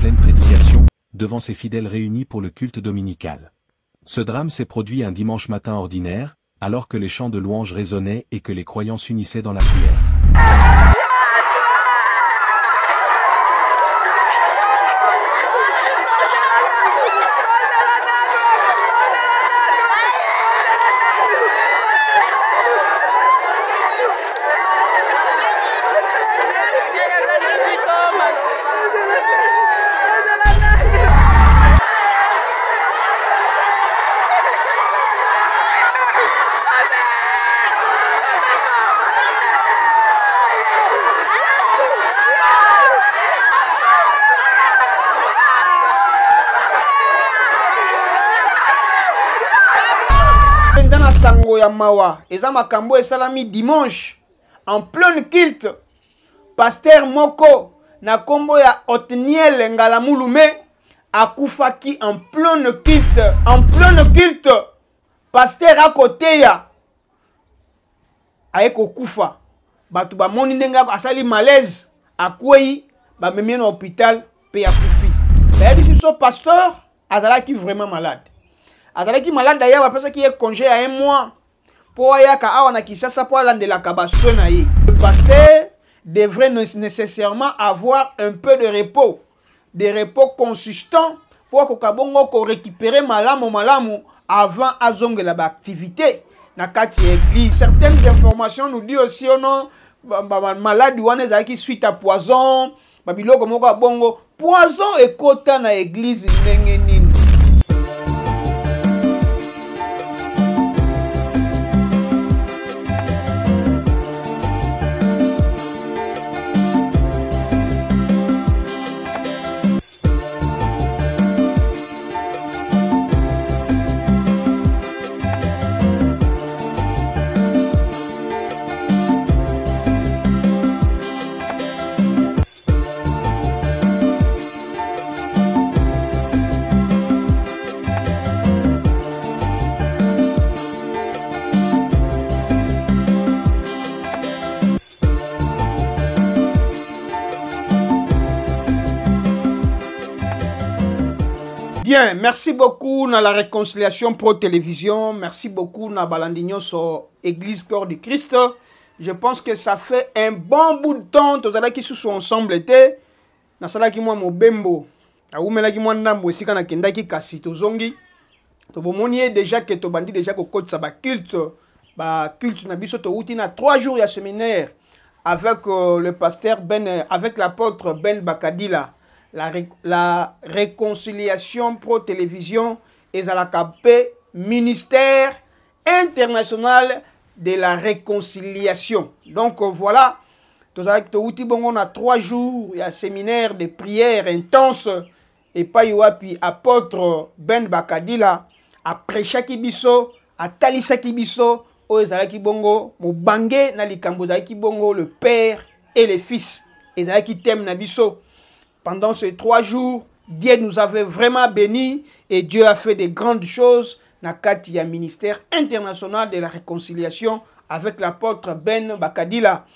pleine prédication, devant ses fidèles réunis pour le culte dominical. Ce drame s'est produit un dimanche matin ordinaire, alors que les chants de louanges résonnaient et que les croyants s'unissaient dans la prière. Sango ya mawa, eza makambo esalami dimanche en plein culte. Pasteur moko na kombo ya Otniel Ngalamulume akufaki en plein culte. En plein culte, pasteur akoteya aye kokufa. Batu ba moni ndenga asali malaise, akwei ba memie na hôpital pe akufi. Bayebi siso pasteur azalaki vraiment malade. Azalaki malade d'ailleurs après qu'il est congé à un mois pour ayaka awana Kinshasa pour aller de la kabasonaye. Le pasteur devrait nécessairement avoir un peu de repos, des repos consistants pour qu'on récupérer malamu avant azonge la activité na kati église. Certaines informations nous disent aussi non malade wana qui suite à poison, babiloko moko bongo poison et kota na église ndenge nini. Bien, merci beaucoup dans la réconciliation pro télévision. Merci beaucoup dans Balandignon sur Église Corps du Christ. Je pense que ça fait un bon bout de temps. Tous ceux qui sont ensemble étaient. Na sala ki moi mobembo. A umela ki moi ndambo esika na kendaki kasi tozongi. To bomoni déjà que to bandi déjà ko kotsa ba culte na biso to uti na 3 jours ya séminaire avec le pasteur Ben, avec l'apôtre Ben Bakadila. La réconciliation pro télévision et à la capé ministère international de la réconciliation. Donc voilà, on a 3 jours, il y a un séminaire de prière intense et pas puis apôtre Ben Bakadila après chaque biso à talisa kibiso o ezalaki bongo mo bangé na likambo zalaki bongo le père et le fils et zalaki thème na biso. Pendant ces 3 jours, Dieu nous avait vraiment bénis et Dieu a fait de grandes choses dans le ministère international de la réconciliation avec l'apôtre Ben Bakadila.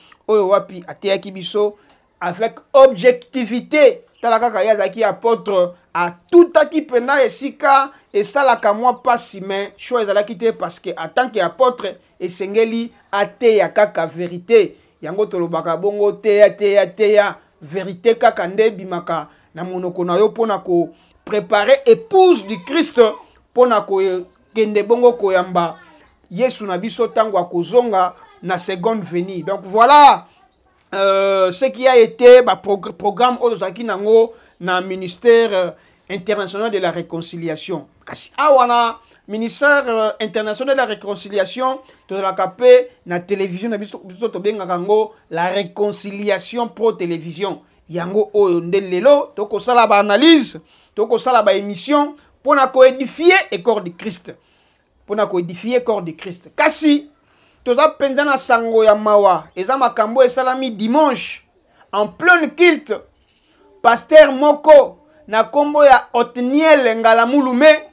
Avec objectivité, talaka apôtre à tout qui pena et sika et ça la moi pas si mais chose à la quitter parce que en tant qu'apôtre et sengeli ate ya kaka vérité yango tolobaka bongo teya vérité kakande bimaka na monoko na yo pona ko préparer épouse du Christ pona ko kende bongo koyamba Yesu na biso tango akozonga na seconde venue. Donc voilà ce qui a été programme ozaki nango na ministère international de la réconciliation. Kasi awana ministère international de la réconciliation to la capé na télévision na biso to benga kango la réconciliation pro télévision yango oyo ndelelo to ko sala ba analyse to ko sala ba émission pona ko édifier et corps de Christ pona ko édifier corps de Christ. Kasi to za penza na sango ya mawa eza makambo esalami dimanche en plein culte. Pasteur moko na kombo ya Otniel Ngalamulume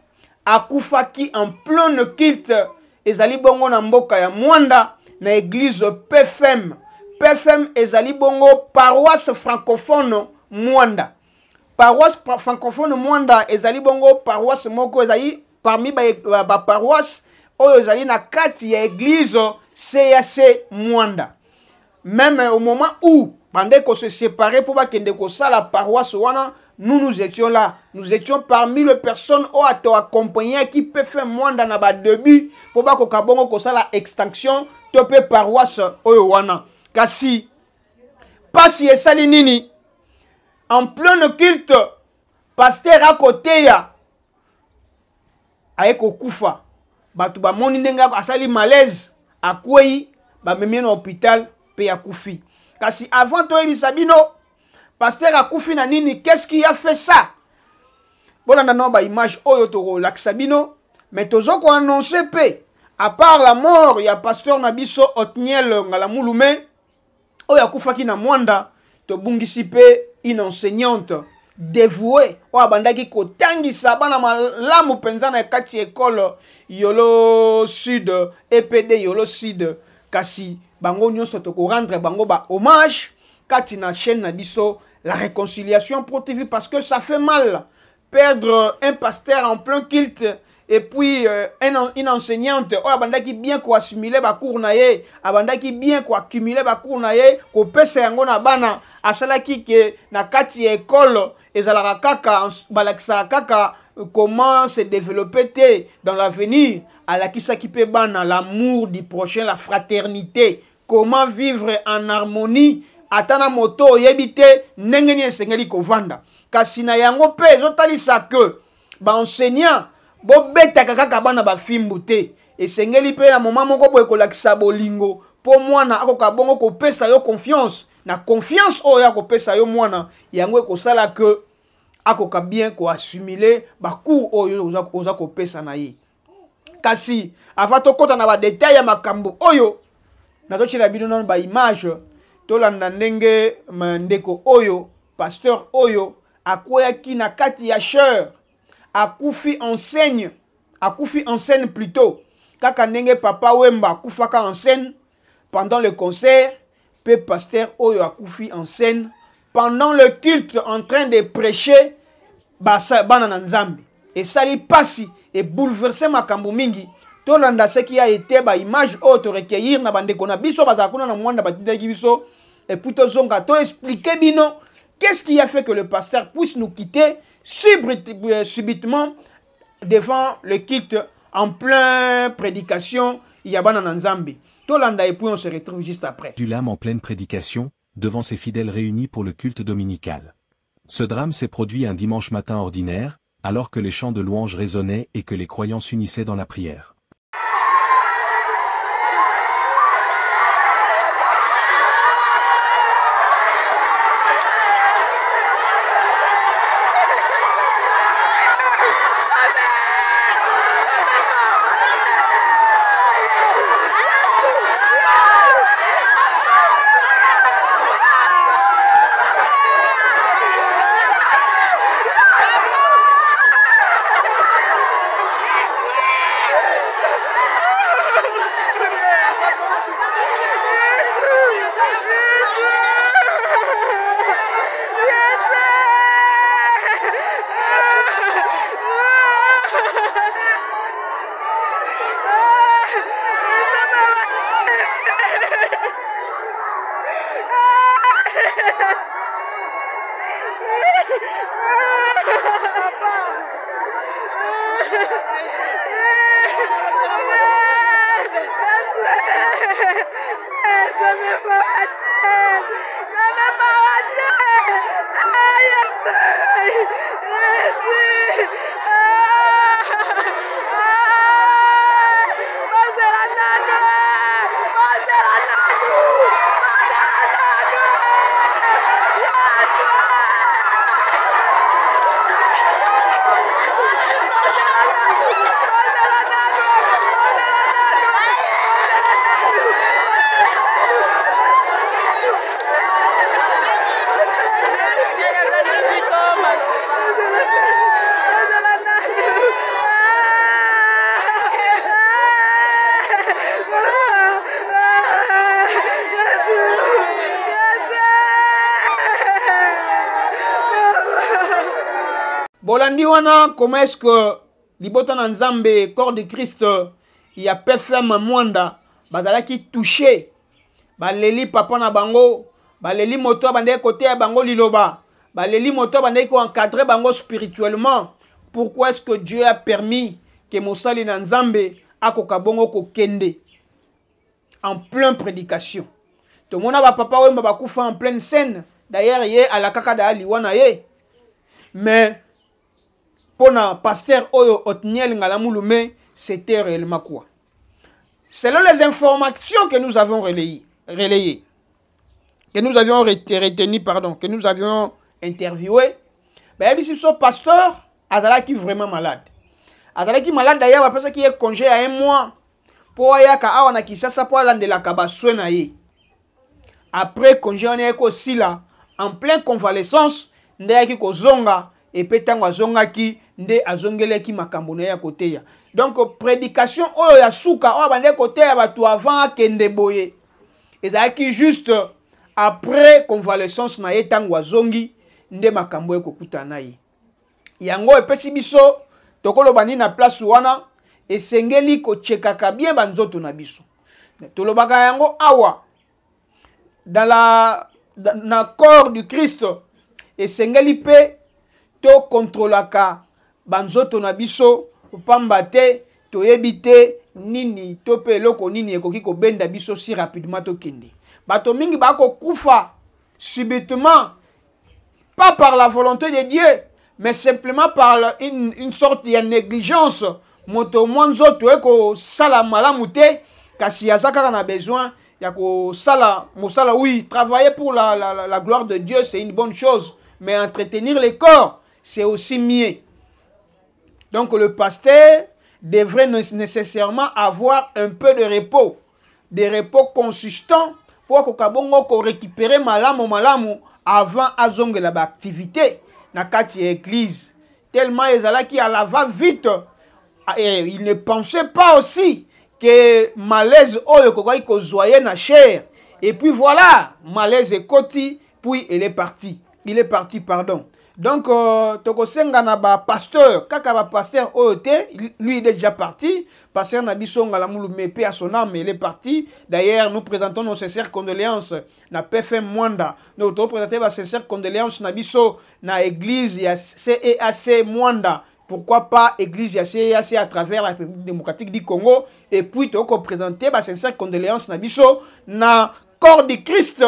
akufaki en plein culte ezali bongo na mboka ya Mwanda na église PFM. PFM ezali bongo paroisse francophone Mwanda. paroisse francophone Mwanda ezali bongo paroisse moko ezali parmi ba paroisse oyo ezali na kati ya église CAC Mwanda. Même au moment où pendant qu'on se séparait pour bakende ko la paroisse wana, nous étions là. Nous étions parmi les personnes qui ont accompagné qui peut faire Mwanda na ba début pour ba ko kabongo ko la extinction topé paroisse oyo wana. Kasi pasi esali nini en plein culte pasteur à côté ya aeko kufa batu ba moni ndenga asali malaise akwei ba memie na hôpital pe ya kufi. Kasi avant to ebisa bino pasteur akufi na nini, qu'est-ce qui a fait ça? Bon na ba image oyo to lakisa bino mais tozo ko annoncer pe à part la mort ya pasteur na biso Otniel Ngalamulume oyo akufaki na Mwanda, to bungisi pe une enseignante dévouée o abandaki kotangisa bana malamu penza na kati école Yolo Sud EPD Yolo Sud. Kasi bango nyonso to ko rendre bango ba hommage kati na chaîne na biso la réconciliation Pro TV, parce que ça fait mal perdre un pasteur en plein culte et puis une enseignante o abandaki bien ko assimiler ba cours na ye, abandaki bien ko accumuler ba cours na ye, ko pesa yango na bana asalaki ke na kati école ezalaka kaka balakisa kaka comment se développer dans l'avenir, alakisaki pe bana l'amour du prochain, la fraternité, comment vivre en harmonie atana moto yebite ndengeni esengeli kovanda. Kasi na yango pe ezotalisa ke ba enseignant bobetaka kaka bana bafimbu te, esengeli pe na moma moko boye kolakisa bolingo po mwana akoka bongo kopesa yo confiance, na confiance oyo akopesa yo mwana yango ekosala ke akoka bien ko assimiler ba cours oyo oza kopesa na ye. Kasi avant tokota na ba détail ya makambo oyo nazochela bino non ba image tolanda ndenge ndeko oyo pasteur oyo akweyaki na kati ya chœur akufi enseigne plutôt kaka ndenge papa Wemba akufaka en scène pendant le concert, pe pasteur oyo akufi en scène pendant le culte en train de prêcher bana na Nzambe. Et sali pasi et bouleversé makambo mingi. Tolanda ce qui a été ba image auto recueillir na bandeko na biso bazakuna na Mwanda batindaki biso et plutôt zonga to expliquer bino qu'est-ce qui a fait que le pasteur puisse nous quitter subitement devant le culte en pleine prédication yabana na Nzambe. Tolanda et puis on se retrouve juste après. Du lame en pleine prédication devant ses fidèles réunis pour le culte dominical. Ce drame s'est produit un dimanche matin ordinaire, alors que les chants de louanges résonnaient et que les croyants s'unissaient dans la prière. bolandi wana comment est-ce que libota na nzambe corps de Christ il y a PFM Mwanda bazalaki touché baleli papa na bango baleli moto bande côté ya bango liloba baleli moto bande ko encadrer bango spirituellement. Pourquoi est-ce que Dieu a permis que mosali na nzambe akoka bongo ko kende en pleine prédication? To mona ba papa wemba bakufa en pleine scène. D'ailleurs ye ala kaka da liwana ye. Mais pour na pasteur Oyo Otniel Ngalamulume, c'était réellement quoi? Selon les informations que nous avons relayées, que nous avions retenues, pardon, que nous avions interviewé, ben ici ce pasteur azalaki vraiment malade. Azalaki malade d'ailleurs parce qu'il est congé à 1 mois pour ayaka awana kisasa pour aller de la kabaswe na ye. Après congé on est aussi là en pleine convalescence ndeyaki kozonga et petango azongaki nde azongeleki makambo na ya côté ya. Donc prédication oyo ya suka oyo bande côté ya batu avant kende boye. Ezalaki juste après convalescence na ye tango azongi nde makambo ekokuta na ye. Yango epesi biso tokoloba ni na place wana esengeli ko chekaka bien banzoto na biso. Tolobaka yango awa dans na corps du Christ esengeli pe to contrôlaka banzoto na biso pamba te toyebi te nini to pe eloko nini ekoki ko benda biso si rapidement to kende. Bato mingi bako kufa subitement pas par la volonté de Dieu mais simplement par une sorte de négligence. Moto mwanzoto eko sala malamu te kasi yazaka na besoin ya ko sala mosala. Oui, travailler pour la gloire de Dieu c'est une bonne chose, mais entretenir les corps c'est aussi mieux. Donc le pasteur devrait nécessairement avoir un peu de repos, des repos consistants pour ko récupérer malamu avant azonge la activité na kati église. Tellement ezalaki à la va vite et il ne pensait pas aussi que malaise oyo kokai ko zoyer na chair. Et puis voilà, malaise est koti puis il est parti. Il est parti, pardon. Donc, tokosenga na ba pasteur, kaka ba pasteur oyote, lui il est déjà parti. Pasteur Nabiso Ngalamulume, paix à son âme, il est parti. D'ailleurs, nous présentons nos sincères condoléances na PFM Mwanda. Nous représentons nos sincères condoléances Nabiso na église ya CEAC Mwanda. Pourquoi pas église ya CEAC à travers la République démocratique du Congo. Et puis, toko présenter nos sincères condoléances Nabiso na corps du Christ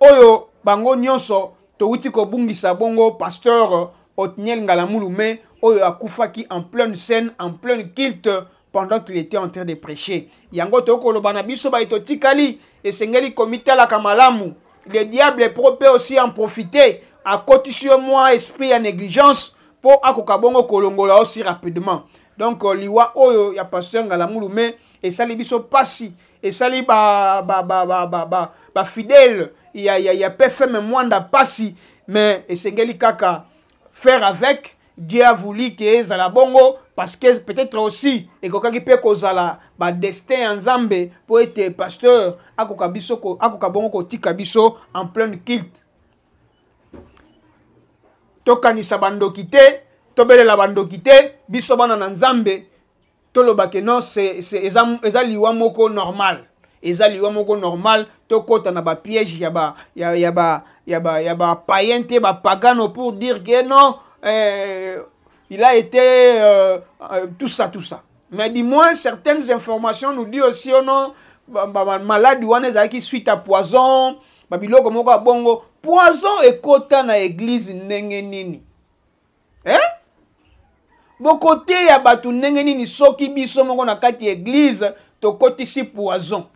oyo bango nyonso. Touti ko bungisa bongo pasteur Otniel Ngalamulume oyo akufaki en pleine scène, en pleine culte pendant qu'il était en train de prêcher. Yango toko lo banabiso ba itotikali esengeli komite la kamalamu. Le diable est propre aussi en profiter à cotisser moi esprit à négligence pour akoka bongo kolongola aussi rapidement. Donc liwa oyo ya pasteur Ngalamulume et sali biso pasi et sali ba fidèle. Il y a PFM Mwanda Passi, mais Esengeli Kaka faire avec. Dieu a voulu que Zala Bongo, parce que peut-être aussi, et Kokaki peut kozala, ba destin en Zambé pour être pasteur, Akoka Bongo Kotika Biso en pleine culte. Tokanisa bando kite, Tobele la bando kite, Biso bana na Nzambe, Tolobake non, c'est liwa moko normal. Ezali wa moko normal to kota na ba piège ya ba païen te ba pagano pour dire que non il a été tout ça. Mais dis-moi certaines informations nous dit aussi non malade wana ezaki suite à poison ba biloko moko bongo poison et kota na église ndenge nini bokote ya batu ndenge nini soki biso moko na kati église to kotisi poison.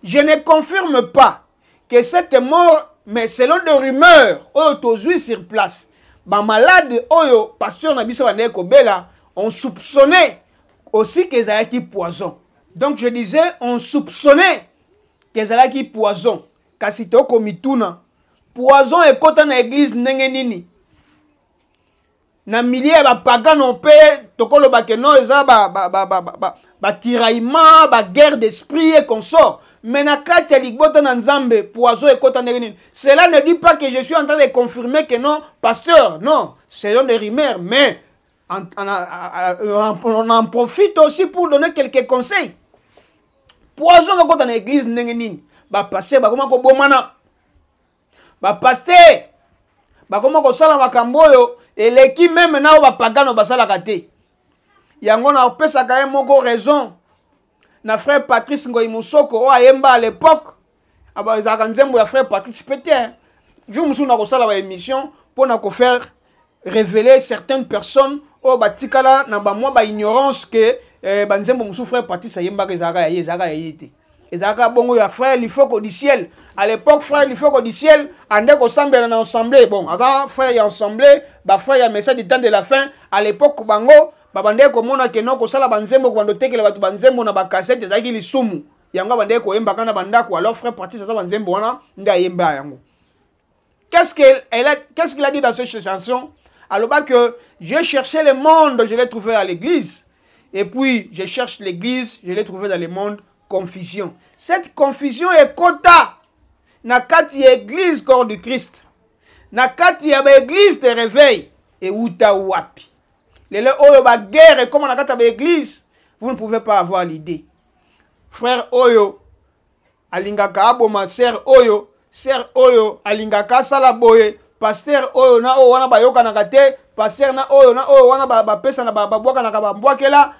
Je ne confirme pas que cette mort, mais selon des rumeurs, aujourd'hui sur place, les malades, pasteur Nabiso Kobela, on soupçonnait aussi qu'ils avaient poison. Donc je disais, on soupçonnait qu'ils avaient poison. Kasito komituna, poison est côté dans l'église nengenini. Na milliers de pagans on paie, tokolo bakeno eza ba tiraillement, ba guerre d'esprit et consort. mais na kati ya libota na nzambe poison ekota ndenge nini. Cela ne dit pas que je suis en train de confirmer que non, pasteur, non, c'est des rumeurs, mais on en profite aussi pour donner quelques conseils. Poison ekota na église ndenge nini. Ba pasteur bakoma ko bomana. Ba pasteur bakoma ko sala makambo oyo eleki même na ba pagano basala kate. Yango na opesa ka ye moko raison. Na frère Patrice Ngoyi Musoko o ayemba à l'époque. Aba ezaka nzembo ya frère Patrice Péter. Jour musu na ko sala ba émission pour na ko faire révéler certaines personnes o batikala na ba moi ba ignorance que ba nzembo musu frère Patrice ayemba ke zaka ya yete. Ezaka bongo ya frère Lifoko du ciel. À l'époque frère Lifoko du ciel ande ko sambela na assemblée. Bon, avant frère ya assemblée, ba frère ya message du temps de la fin. À l'époque bango babande ko mona ke non ko sala banzembo ko bando tekela batu banzembo na ba cassette ezaki lisumu. Yango bande ko yemba kana bandako alors frère Patrice ça banzembo wana nda yemba yango. Qu'est-ce qu'il a dit dans cette chanson? Alors que j'ai cherché le monde, je l'ai trouvé à l'église. Et puis je cherche l'église, je l'ai trouvé dans le monde. Confusion. Cette confusion est kota na kati ya église corps du Christ. Na kati ya ba église de réveil et uta wapi. Lele oyo ba guerre comme na kati ya ba église, vous ne pouvez pas avoir l'idée. Frère oyo alingaka aboma sœur oyo alingaka sala boye, pasteur oyo na oyo wana bayoka na kate, pasteur na oyo wana ba pesa na ba bwaka na ba mbwakela.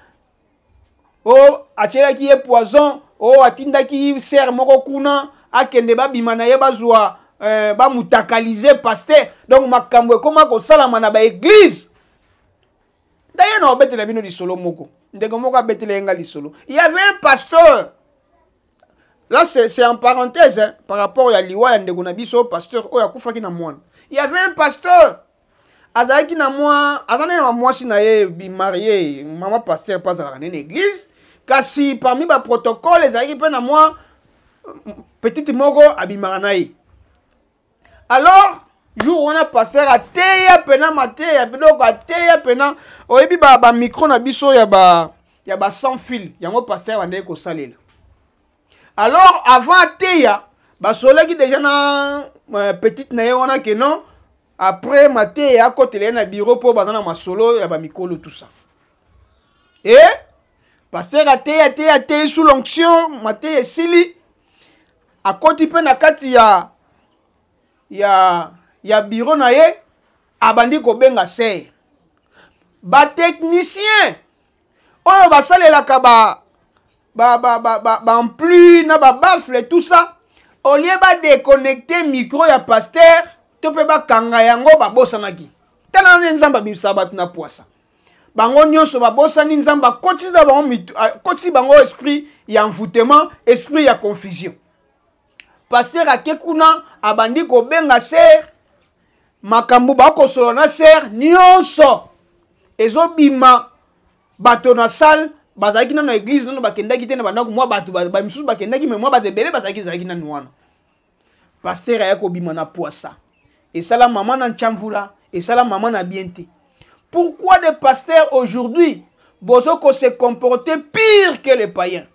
Oh, achelaki ye poison, oh, atindaki ser moko kuna, akende babima na ye bazwa, ba mutakalize pasteur. Donc, makambo koma ko salama na ba église. D'ailleurs, na obete la bino di solo moko. Ndeko moko abete la yenga li solo. Il y avait un pasteur. Là, c'est en parenthèse, hein, par rapport à liwa ya ndeko na biso, pasteur, oh, yakufaki na mwana. Il y avait un pasteur. Azaki na moi, azane na moi si na ye bi marié, maman pasteur pas à la église. Kasi parmi ba protocole les aïe pe na moi petite moko abimaranaï. Alors jour on a passé à teya pena maté ya biloko teya pena oyebi ba micro na biso ya ba sans fil yango pasteur bande ko salela. Alors avant teya ba solaki déjà na petite na ye wana que non après maté ya côté na bureau pour bazana masolo ya ba mikolo tout ça. Et pasteur a été sous l'onction, maté sili. A côté pe na kati ya bureau na ye, abandi ko benga se. Ba technicien. Oyo ba salela ka ba ampli na ba baffle tout ça. Au lieu ba déconnecter micro ya pasteur, to pe ba kanga yango ba bosanaki. Tana nzamba bimsa batu na poisa. Bango nyonso babosani nzamba koti bango esprit ya envoûtement, esprit ya confusion. Pasteur akekuna abandi ko benga ser makambu bako solo na ser nyonso ezobima bato na salle bazaki na église non bakendaki te na bandako mwa bato ba misusu bakendaki mais mwa bato ebele bazaki zaki na nwana. Pasteur ayako bima na poisa. Et ça la maman na chamvula, et ça la maman na bienté. Pourquoi des pasteurs aujourd'hui bozo ko se comporter pire que les païens?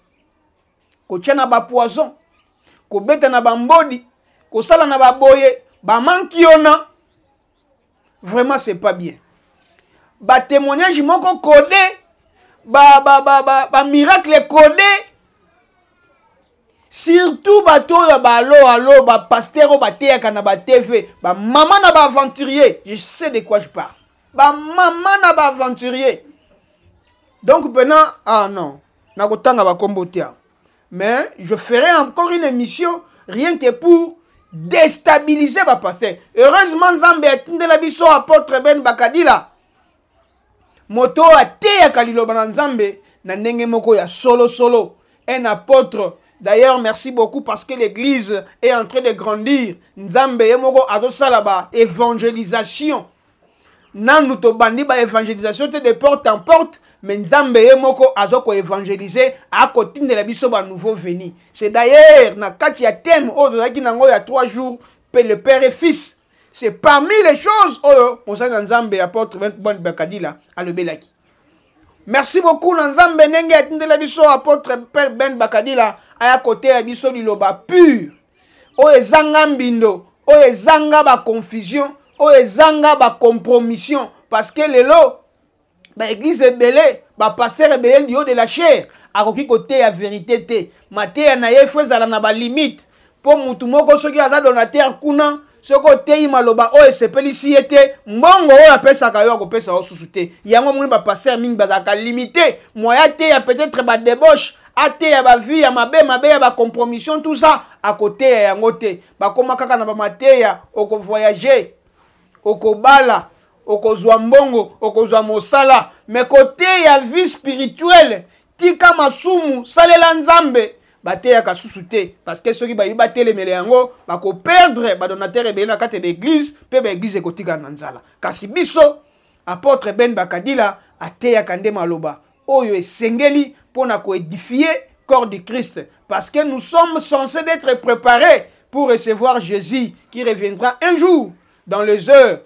Ko tchana ba poison, ko beta na ba mbodi, ko sala na ba boye, ba mankiona. Vraiment c'est pas bien. Ba témoignage moko codé, ba miracle codé. Surtout bato ya ba allo ba pasteur ba teya kana ba TV, ba maman na ba aventurier, je sais de quoi je parle. Ba maman na ba aventurier. Donc maintenant, ah non, na kotanga ba kombotia. Mais je ferai encore une émission rien que pour déstabiliser ba pasteur. Heureusement Nzambe atindela biso apôtre Ben Bakadila. Moto ateya kalilo bana Nzambe na ndenge moko ya solo un apôtre. D'ailleurs, merci beaucoup parce que l'église est en train de grandir. Nzambe yemoko adosala ba évangélisation. Nanu to bandi ba évangélisation te de porte en porte, mais Nzambe yemoko azoko évangéliser à côté de la biso ba nouveau venu. C'est d'ailleurs na kati ya thème odozaki nango ya 3 jours le père et fils. C'est parmi les choses on s'en Nzambe apôtre Ben Bakadila à le belaki. Merci beaucoup Nanzambe Nenge atindela biso apôtre Ben Bakadila aya côté ya biso liloba pur. O ezanga mbindo, o ezanga ba confusion, o ezanga ba compromission parce que lelo ba église ebele, ba pasteur ebele du haut de la chair akoki côté ya vérité te. Mateya na ye fezala na ba limite. Po mutu moko soki aza donateur kuna soko teyi maloba oyo esepelisi ye te mbongo oyo apesaka yo akopesa yo susu te yango moni bapaster mingi bazalaka limité moya te ya peut-être badébauche ateya bavie ya mabe ya bacompromission tout ça akoteya yango te bakoma kaka na bamateya okovoyage okobala okozwa mbongo okozwa mosala mais koteya vie spirituelle tika masumu salela nzambe bateya kasusu te parce que soki bayi batelemele yango bako perdre badonateur ebele na kati d'église pe baéglise ekotika na nzala kasi biso apôtre Ben Bakadila ateya kande maloba oyo esengeli pona ko édifier corps du Christ parce que nous sommes censés d'être préparés pour recevoir Jésus qui reviendra un jour dans les heures.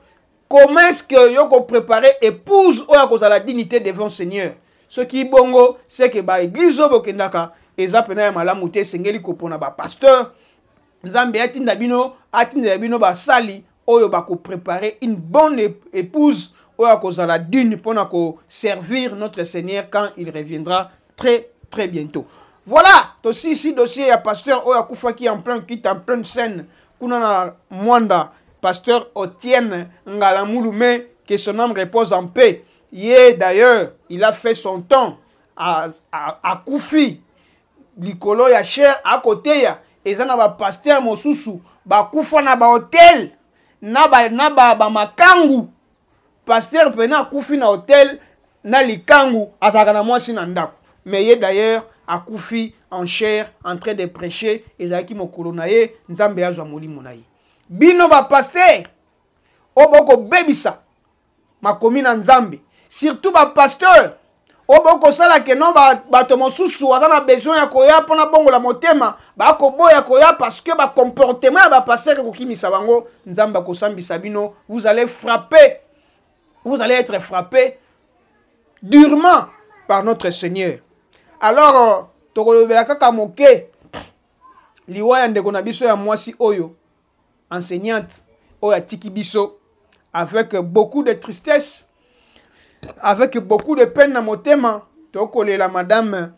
Comment est-ce que yoko préparer épouse oyo akozala la dignité devant Seigneur? Ce qui bongo c'est que ba église obokendaka eza pena ya malamu te sengeli kopona ba pasteur nzambe atinda bino ba sali oyo bako préparer une bonne épouse oyo akozala digne pona ko servir notre Seigneur quand il reviendra très très bientôt. Voilà, aussi ici dossier ya pasteur oyo akufa qui en pleine scène kuna na Mwanda pasteur Otienne Ngalamulume que son âme repose en paix. D'ailleurs, il a fait son temps à Koufi likolo ya cher à côté ya ezana ba pasteur mosusu ba kufa na ba hotel na ba makangu pasteur pena kufi na hotel na likangu azaka na mwasi na ndako mais d'ailleurs a kufi en chair en train de prêcher ezaki mokolo na ye nzambe azwa molimo na ye bino ba pasteur oboko bebisa makomi na nzambe surtout ba pasteur oboko sala ke non bato mosusu aza na besoin ya koya pona bongo la motema bakoboya koya parce que ba comportement ya ba pasteur kokimisa bango nzamba kosambisa bino vous allez être frappé durement par notre Seigneur. Alors tokolobela kaka moke liwa ya ndeko na biso ya mwasi oyo enseignante oyo atiki biso avec beaucoup de tristesse, avec beaucoup de peine na motema tokolela madame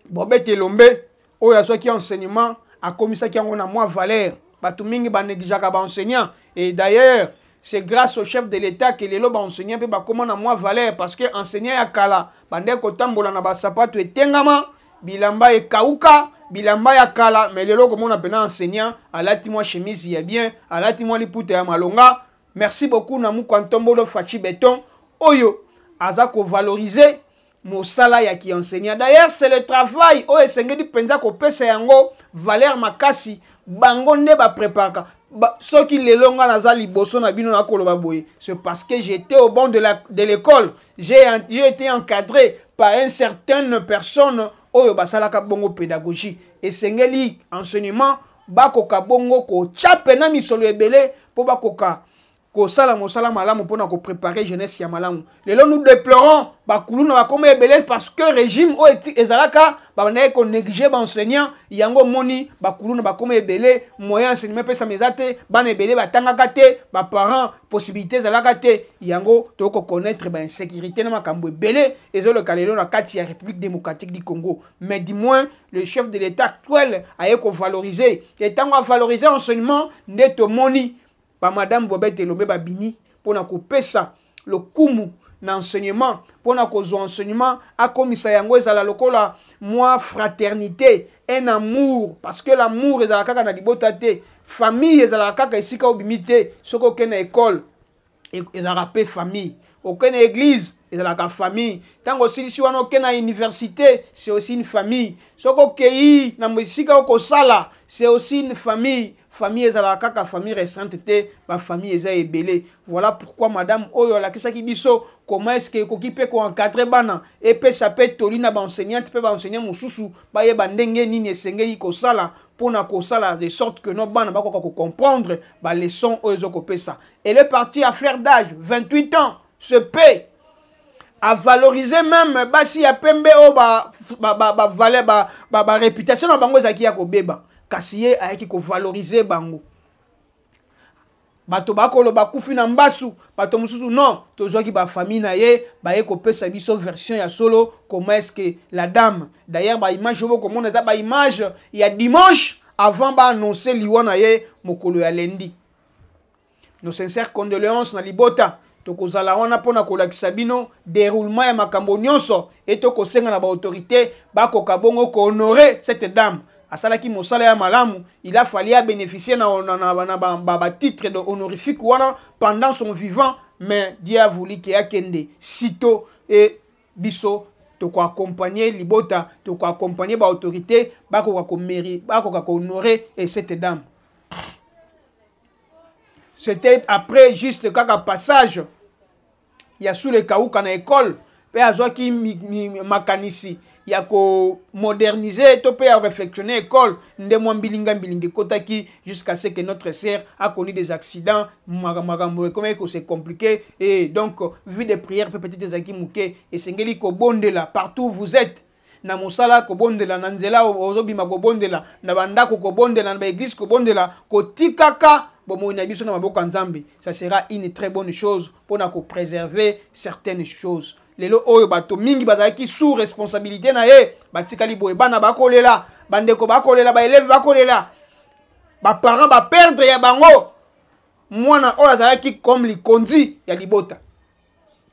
Bobette Elombe oyo azoki enseignement akomisaki yango na moi valeur bato mingi banéglijaka ba enseignant et d'ailleurs c'est grâce au chef de l'État que les loba enseignant pe bakoma na moi valeur parce que enseignant ya kala bande ko tambola na ba sapato etengama bilamba ekauka bilamba ya kala mais lelo komona pena enseignant alati moi chemise ya bien alati moi liputa ya malonga. Merci beaucoup na mu Kwantombolo Fachi Beton oyo azako valoriser mosala ya ki enseignant. D'ailleurs c'est le travail oyo esengeli penza ko pesa yango valeur makasi bango nde ba préparaka ceux qui les longa naza liboso na bino na koloba boye c'est parce que j'étais au banc de l'école j'ai été encadré par une certaine personne oyo basalaka bongo pédagogie esengeli enseignement bakoka bongo ko chape na misolo ebele po bakoka ko sala mosala malamu pona ko préparer jeunesse ya malamu. Lelo nous déplorons bakulu na bakoma ebele parce que régime o ezalaka ba na ko négliger ba enseignant yango moni bakulu na bakoma ebele moyen enseignement pesa mezate bana ebele batangaka te ba parents possibilité ezalaka te yango to ko connaître ba insécurité na makambo ebele ezolo kalelo na kati ya République démocratique du Congo. Mais du moins le chef de l'État actuel a ko valoriser et tant à valoriser enseignement neto moni ba madame Bobette Elombe babini pona ko pesa le kumu na enseignement pona ko zo enseignement a komisa yango ezala lokola moi fraternité un amour parce que l'amour ezala kaka na libota te famille ezala kaka esika obimité soko kena école ezala pe famille aucune église ezala ka famille tango silisi wana okena université c'est aussi une famille soko kei na musika oko sala c'est aussi une famille. Famille ezala kaka famille récente te ba famille eza ebele. Voilà pourquoi madame oyo la kisa ki biso comment est-ce que ko kipe ko encadrer bana et pe ça peut tolina ba enseignante pe ba enseignant mususu ba ye ba ndenge nini esengeli ko sala pona ko sala de sorte que no bana ba ko comprendre ba leçon oyo zo ko pesa. Elle est partie à fleur d'âge 28 ans se paie à valoriser même basi ya pembe o ba réputation na bango ezaki ya kobeba kasi ye ayaki ko valoriser bango bato bakolo bakufi na mbasu bato mususu non tozwaki ba famille na ye ba ye kopesa biso version ya solo comment est-ce que la dame d'ailleurs ba image obo komona za ba image ya dimanche avant ba annoncer liwa na ye mokolo ya lundi. Nos sincères condoléances na libota tokozala wana pona kolakisa bino déroulement ya makambo nyonso et tokosenga na ba autorité bakoka bongo ko honorer cette dame asalaki mosala ya malamu. Il a fallu bénéficier na titre de honorifique wana pendant son vivant, mais Dieu a voulu qu'il y ait kende sitôt et biso toko accompagner libota toko accompagner ba autorité bakoka ko mérite bakoka ko honorer et cette dame. C'était après juste kaka passage il y a sous le kaouka na école pe azwaki makanisi ya ko moderniser to pe ya réfectionner école nde mwa mbilinga kotaki jusqu'à ce que notre sœur a connu des accidents magambo comme que c'est compliqué et donc vu des prières pe petites ezaki muke et sengeli ko bondela partout vous êtes na mosala ko bondela na nzela ozobima ko bondela na bandako ko bondela na ba église ko bondela ko tikaka bomo na biso na maboko nzambe. Ça sera une très bonne chose pour na ko préserver certaines choses. Lelo oyo bato mingi bazaki sous responsabilité na ye batikali boye bana bakolela bandeko bakolela ba élève bakolela ba parents ba perdre ya bango mwana oyo azalaki comme likonzi ya libota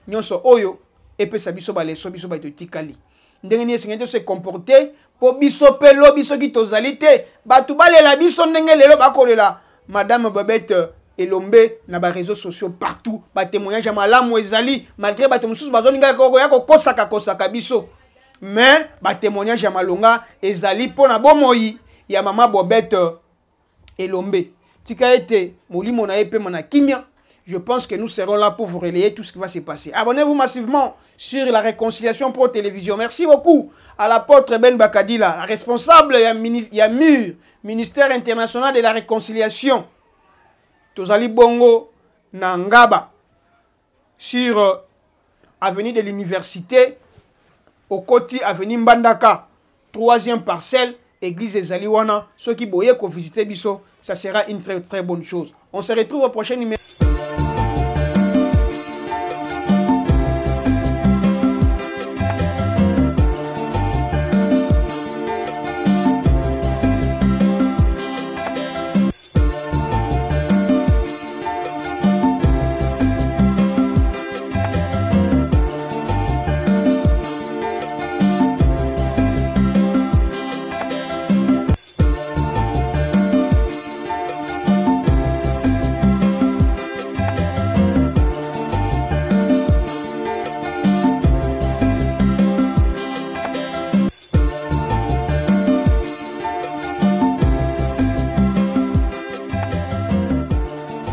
nyonso oyo epesa biso ba leso biso ba totikali ndenge ni esengeli se comporter po biso pe lo biso ki tozali te bato balela biso ndenge lelo bakolela madame Babette Elombe na ba réseaux sociaux partout ba témoignage ya malamu ezali malgré ba mususu bazoninga ko kosaka biso mais ba témoignage ya malonga ezali pona bomoi ya mama Babette Elombe tika ete molimo na epe mana kimia. Je pense que nous serons là pour vous relayer tout ce qui va se passer. Abonnez-vous massivement sur la Réconciliation Pro Télévision. Merci beaucoup à l'apôtre Ben Bakadila, la responsable MUR, Ministère International de la Réconciliation. Tozali Bongo Nangaba sur avenue de l'Université, au côté avenue Mbandaka, 3e parcelle, église Ezaliwana. Ceux qui boyent qu'on visite Bisso, ça sera une très très bonne chose. On se retrouve au prochain numéro.